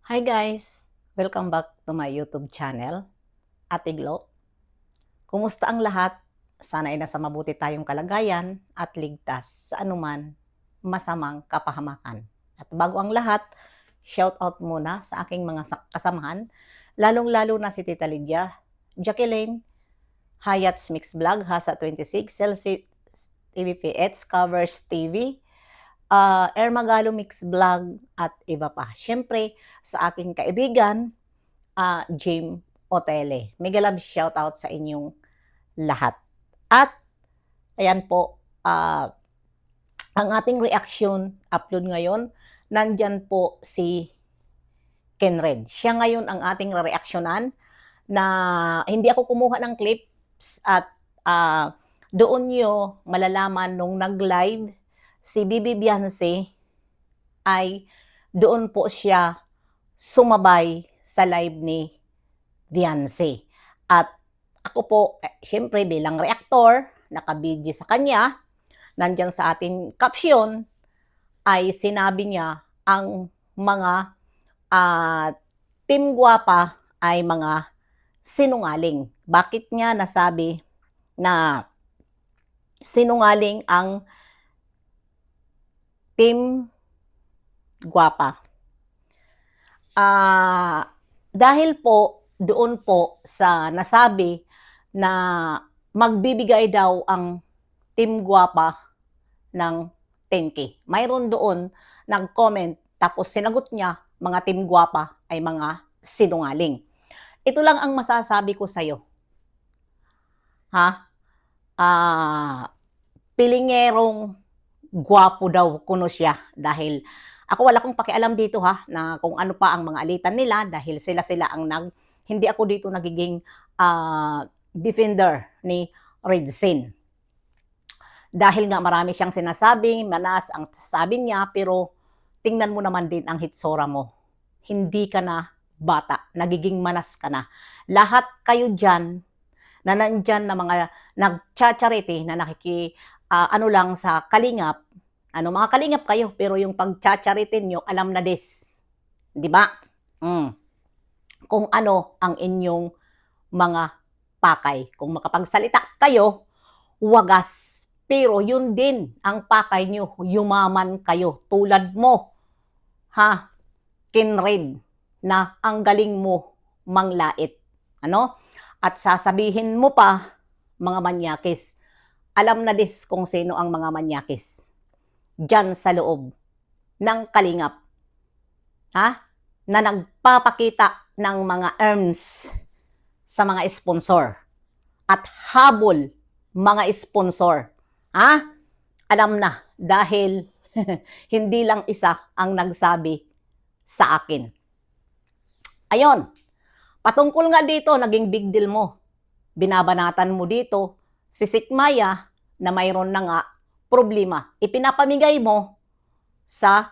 Hi guys! Welcome back to my YouTube channel, Ate Glo. Kumusta ang lahat? Sana ay nasa mabuti tayong kalagayan at ligtas sa anuman masamang kapahamakan. At bago ang lahat, shout out muna sa aking mga kasamahan, lalong-lalo na si Tita Lydia, Jacqueline, Hayat's Mix Vlog, Hasa 26, Celsi TVPH, Covers TV, Ermagalo Mix Vlog at iba pa. Siyempre, sa aking kaibigan, Jim Otele. Mega love shoutout sa inyong lahat. At, ayan po, ang ating reaction upload ngayon, nandyan po si Kenred. Siya ngayon ang ating reaksyonan na hindi ako kumuha ng clips at doon nyo malalaman nung nag-live si Bibi Beyonce ay doon po siya sumabay sa live ni Beyonce. At ako po, syempre bilang reactor, nakabidyo sa kanya, nandyan sa ating caption, ay sinabi niya ang mga Team Guapa ay mga sinungaling. Bakit niya nasabi na sinungaling ang Team Guapa? Dahil po doon po sa nasabi na magbibigay daw ang Team Guapa ng 10K. Mayroon doon nag-comment tapos sinagot niya mga Team Guapa ay mga sinungaling. Ito lang ang masasabi ko sa'yo. Pilingerong guwapo daw kuno siya dahil ako wala kong pakialam dito na kung ano pa ang mga alitan nila dahil sila ang hindi ako dito nagiging defender ni Redzin. Dahil nga marami siyang sinasabing, manas ang sabi niya, pero tingnan mo naman din ang hitsura mo. Hindi ka na bata, nagiging manas ka na. Lahat kayo dyan, na nandyan na mga nagcha-charity, na lang sa kalingap, mga kalingap kayo, pero yung pag-charity nyo, alam na des. Di ba? Kung ano ang inyong mga pakay. Kung makapagsalita kayo, wagas. Pero yun din ang pakay nyo, yumaman kayo. Tulad mo, Kenred, na ang galing mo manglait. At sasabihin mo pa, mga manyakis, alam na dis kung sino ang mga manyakis dyan sa loob ng kalingap. Na nagpapakita ng mga arms sa mga sponsor. At habol mga sponsor. Alam na dahil hindi lang isa ang nagsabi sa akin. Ayon, patungkol nga dito, naging big deal mo. Binabanatan mo dito si Sikmaya na mayroon na nga problema. Ipinapamigay mo sa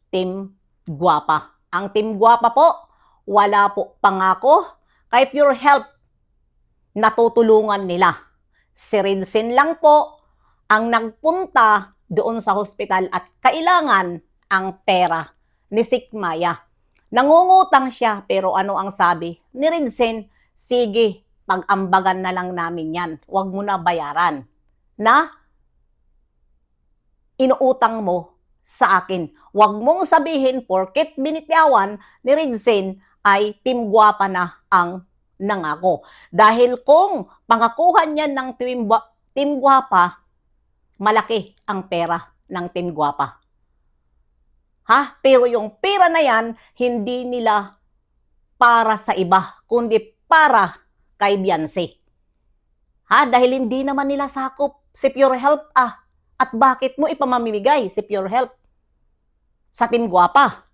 Team Guapa. Ang Team Guapa po, wala po pangako. Kay Pure Health, natutulungan nila. Si Redzin lang po ang nagpunta doon sa hospital at kailangan ang pera ni Sikmaya. Nangungutang siya, pero ano ang sabi ni Redzin? Sige, pag-ambagan na lang namin yan. Huwag mo na bayaran. Na inuutang mo sa akin. Huwag mong sabihin, porket binitiawan ni Redzin ay Team Guapa na ang nangako. Dahil kung pangakuhan niyan ng Team Guapa, malaki ang pera ng Team Guapa. Pero yung pera na yan, hindi nila para sa iba, kundi para kay Beyonce. Dahil hindi naman nila sakop si Pure Health. At bakit mo ipamamimigay si Pure Health sa Team Guapa?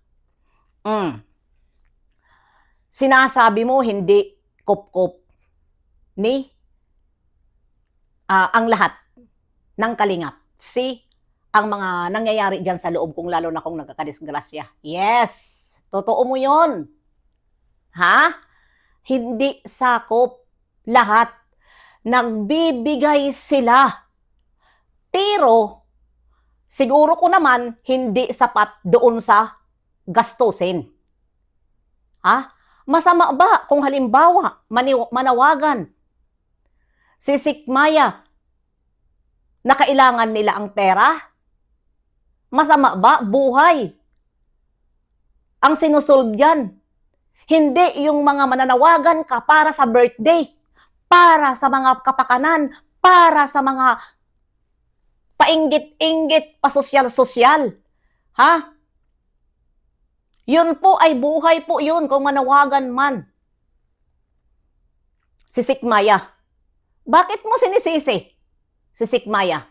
Sinasabi mo hindi kop-kop ni ang lahat ng kalingap. Ang mga nangyayari dyan sa loob, kung lalo na kung nagkakadisgrasya. Yes, totoo mo yun. Hindi sakop lahat. Nagbibigay sila. Pero, siguro ko naman, hindi sapat doon sa gastusin. Ha? Masama ba kung halimbawa manawagan si Sikmaya na kailangan nila ang pera? Masama ba buhay ang sinusolve dyan? Hindi yung mga mananawagan ka para sa birthday, para sa mga kapakanan, para sa mga painggit-inggit, pasosyal-sosyal. Ha? Yun po ay buhay po yun kung manawagan man. Si Sikmaya. Bakit mo sinisisi si Sikmaya?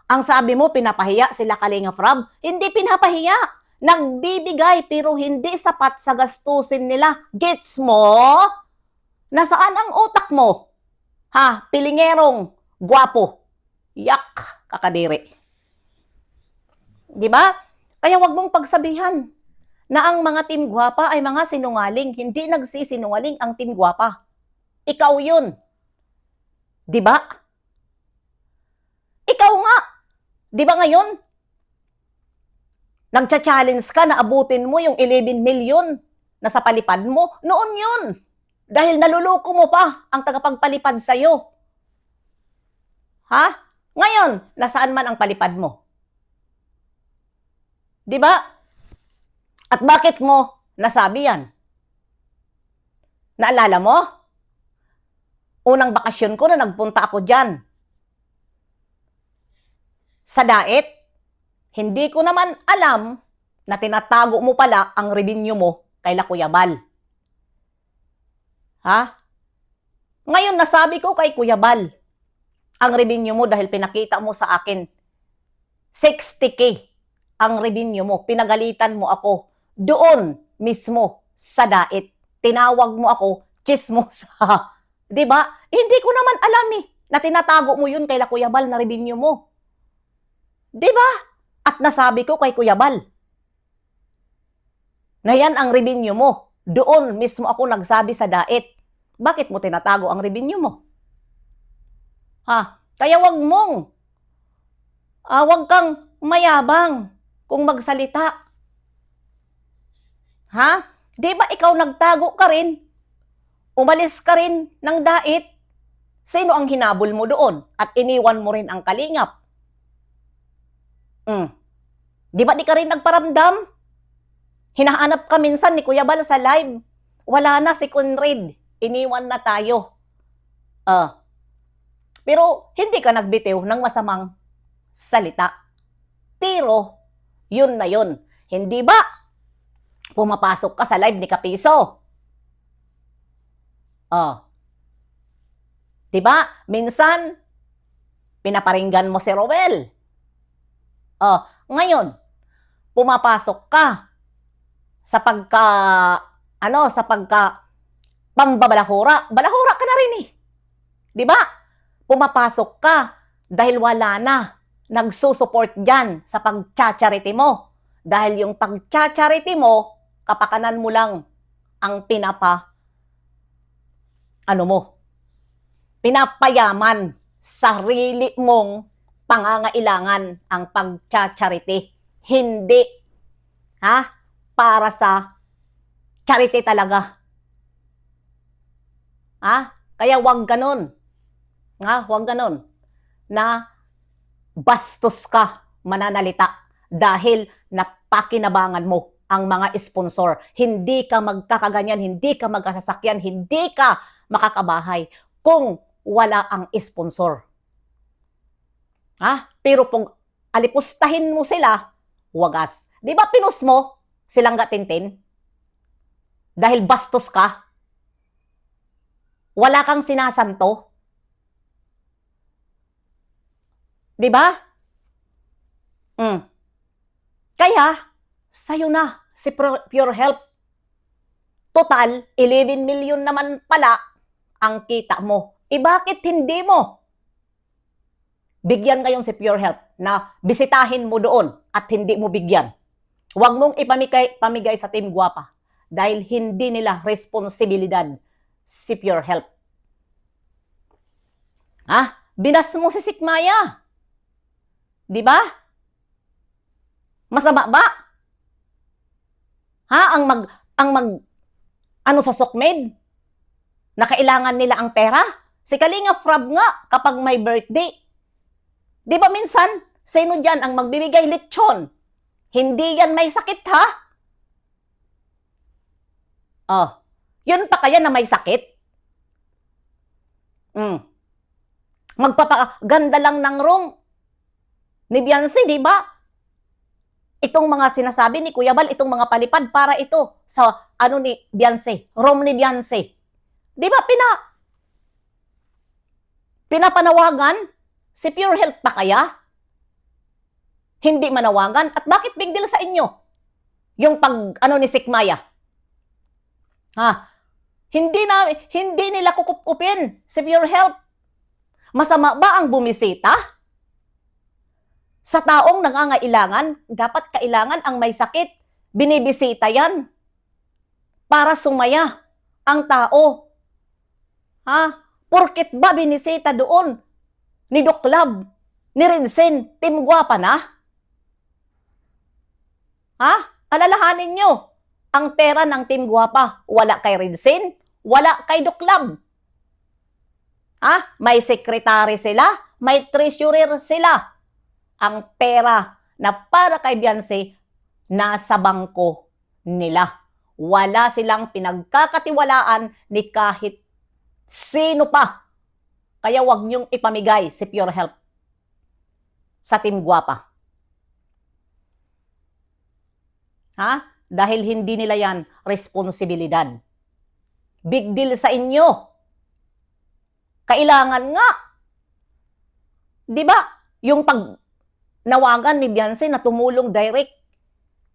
Ang sabi mo, pinapahiya sila Kalingap Rab. Hindi pinapahiya. Nagbibigay pero hindi sapat sa gastusin nila. Gets mo? Nasaan ang utak mo? Ha? Pilingerong, gwapo. Yak, kakadiri. Diba? Kaya wag mong pagsabihan na ang mga team gwapa ay mga sinungaling. Hindi nagsisinungaling ang team gwapa. Ikaw yun. Diba? Ikaw nga. Diba ngayon? Nagcha-challenge ka na abutin mo yung 11 million na sa palipad mo. Noon yun. Dahil naluloko mo pa ang tagapagpalipad sa'yo. Ha? Ngayon, nasaan man ang palipad mo? Diba? At bakit mo nasabi yan? Naalala mo? Unang bakasyon ko na nagpunta ako dyan. Sa Dait, hindi ko naman alam na tinatago mo pala ang revenue mo kay Kuya Bal. Ha? Ngayon nasabi ko kay Kuya Bal, ang revenue mo dahil pinakita mo sa akin, 60K ang revenue mo. Pinagalitan mo ako doon mismo sa Dait. Tinawag mo ako, chismosa. Diba? Hindi ko naman alam na tinatago mo yun kay Kuya Bal na revenue mo. Diba? At nasabi ko kay Kuya Bal na yan ang revenue mo. Doon mismo ako nagsabi sa Dait. Bakit mo tinatago ang revenue mo? Ha? Kaya wag kang mayabang kung magsalita. Ha? Di ba ikaw nagtago ka rin? Umalis ka rin ng Dait? Sino ang hinabol mo doon? At iniwan mo rin ang Kalingap? Di ba di ka rin nagparamdam? Hinahanap ka minsan ni Kuya Bal sa live. Wala na si Conrad. Iniwan na tayo. Pero hindi ka nagbitiw ng masamang salita. Pero, yun na yun. Hindi ba pumapasok ka sa live ni Kapiso? Diba? Minsan, pinaparinggan mo si Rowel. Ngayon, pumapasok ka sa pambabalahura. Balahura ka na rin eh. Diba? Pumapasok ka dahil wala na nagsusupport dyan sa pagcha-charity mo. Dahil yung pagcha-charity mo, kapakanan mo lang ang pinapayaman sarili mong pangangailangan ang pagcha-charity. Hindi para sa charity talaga. Kaya wag ganun. Wag ganun na bastos ka mananalita dahil napakinabangan mo ang mga sponsor. Hindi ka magkakaganyan, hindi ka magkasasakyan, hindi ka makakabahay kung wala ang sponsor. Pero kung alipustahin mo sila, wagas. Di ba pinus mo silang gatintin? Dahil bastos ka? Wala kang sinasanto? Di ba? Kaya, sa'yo na si Pure Health. Total, 11 million naman pala ang kita mo. Bakit hindi mo bigyan kayong si Pure Health na bisitahin mo doon at hindi mo bigyan? Huwag mong ipamigay sa Team Gwapa dahil hindi nila responsibilidad si Pure Health. Binas mo si Sikmaya. Di ba? Masama ba? ang sa Sokmed na kailangan nila ang pera. Si Kalinga Prab nga kapag may birthday. Di ba minsan, sino dyan ang magbibigay lechon? Hindi yan may sakit, ha? Oh, yun pa kaya na may sakit? Magpapaganda lang ng room ni Beyonce, di ba? Itong mga sinasabi ni Kuya Bal, itong mga palipad para ito sa ni Beyonce, room ni Beyonce. Di ba pinapanawagan? Si Pure Health pa kaya? Hindi manawagan? At bakit big deal sa inyo? Yung ni Sikmaya. Hindi nila kukupkupin si Pure Health. Masama ba ang bumisita? Sa taong nangangailangan, dapat kailangan ang may sakit. Binibisita yan para sumaya ang tao. Porket ba binisita doon ni Doc Love, ni Rinsen, Team Guwapa na? Alalahanin nyo, ang pera ng Team Guwapa, wala kay Rinsen, wala kay Doc Love. May secretary sila, may treasurer sila. Ang pera na para kay Beyonce, nasa bangko nila. Wala silang pinagkakatiwalaan ni kahit sino pa. Kaya wag niyong ipamigay si Pure Health sa Team Guwapa. Dahil hindi nila yan responsibilidad. Big deal sa inyo. Kailangan nga. Di ba? Yung nawagan ni Beyonce na tumulong direct.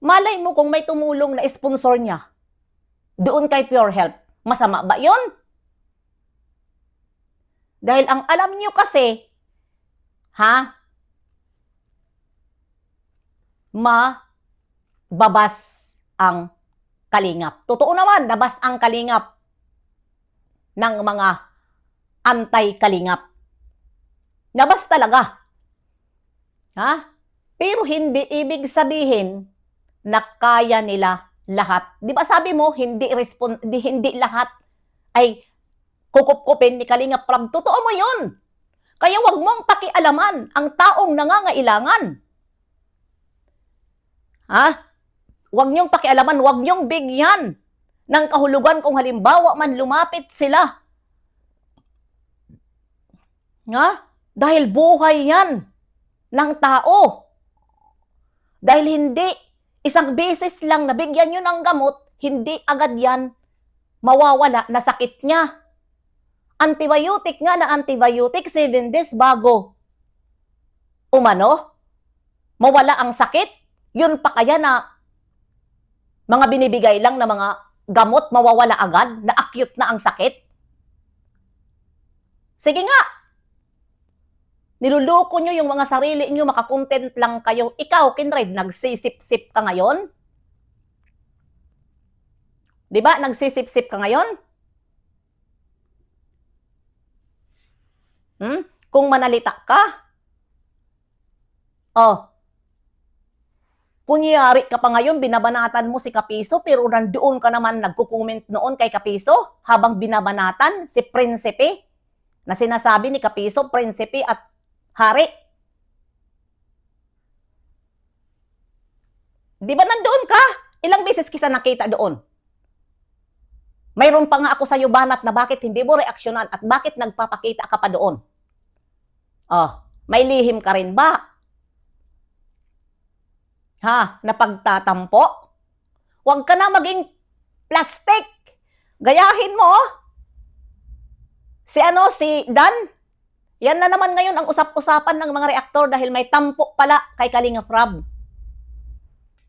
Malay mo kung may tumulong na sponsor niya doon kay Pure Health. Masama ba yon? Dahil ang alam niyo kasi, mababas ang kalingap. Totoo naman, nabas ang kalingap ng mga anti-kalingap. Nabas talaga. Pero hindi ibig sabihin na kaya nila lahat. Di ba sabi mo, hindi lahat ay kukupkupin ni Kalinga Prab. Totoo mo yun. Kaya wag mong pakialaman ang taong nangangailangan. Wag niyong pakialaman, wag niyong bigyan ng kahulugan kung halimbawa man lumapit sila. Dahil buhay yan ng tao. Dahil hindi isang beses lang nabigyan nyo ng gamot, hindi agad yan mawawala na sakit niya. Antibiotic nga na antibiotic, 7 days bago mawala ang sakit. Yun pa kaya na mga binibigay lang na mga gamot mawawala agad, na acute na ang sakit? Sige nga, niluloko nyo yung mga sarili nyo, makakontent lang kayo. Ikaw, Kinred, nagsisip-sip ka ngayon? Di ba? Nagsisip-sip ka ngayon? Kung manalita ka, kunyari ka pa ngayon, binabanatan mo si Kapiso, pero nandoon ka naman nagko-comment noon kay Kapiso, habang binabanatan si Prinsipe, na sinasabi ni Kapiso, Prinsipe at Hari. Di ba nandoon ka? Ilang beses kita nakita doon? Mayroon pa nga ako sa'yo banat na bakit hindi mo reaksyonan at bakit nagpapakita ka pa doon. May lihim ka rin ba? Na pagtatampo? Huwag ka na maging plastic. Gayahin mo. Si Dan. Yan na naman ngayon ang usap-usapan ng mga reaktor dahil may tampo pala kay Kalinga Prab.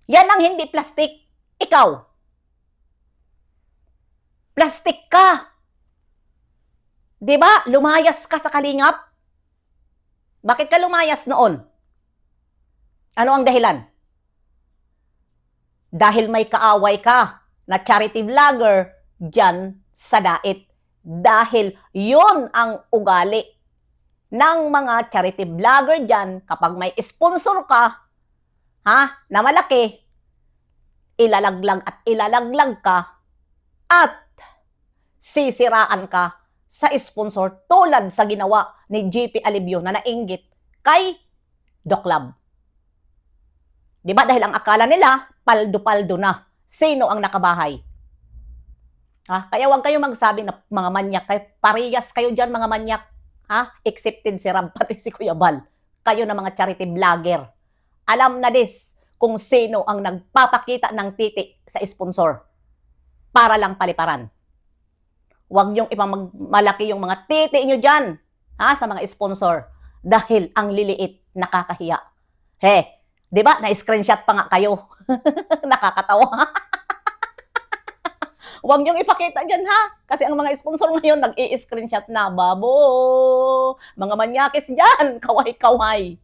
Yan ang hindi plastic. Ikaw. Plastic ka. Diba? Lumayas ka sa Kalingap. Bakit ka lumayas noon? Ano ang dahilan? Dahil may kaaway ka na charity vlogger dyan sa Dait. Dahil yun ang ugali ng mga charity vlogger dyan. Kapag may sponsor ka, na malaki, ilalaglag at ilalaglag ka at sisiraan ka sa sponsor tulad sa ginawa ni GP Alibio na nainggit kay Doc Love. Di ba? Dahil ang akala nila, paldo-paldo na. Sino ang nakabahay? Ha? Kaya huwag kayo magsabi na mga manyak kayo. Parehas kayo dyan, mga manyak. Ha? Accepted si Ram, pati si Kuya Bal. Kayo na mga charity vlogger. Alam na kung sino ang nagpapakita ng titi sa sponsor para lang paliparan. Huwag niyong ipamagmalaki yung mga titi nyo dyan, ha, sa mga sponsor. Dahil ang liliit, nakakahiya. Di ba? Na-screenshot pa nga kayo. Nakakatawa. Huwag niyong ipakita dyan, ha? Kasi ang mga sponsor ngayon, nag-i-screenshot na. Babo! Mga manyakis dyan, kaway-kaway.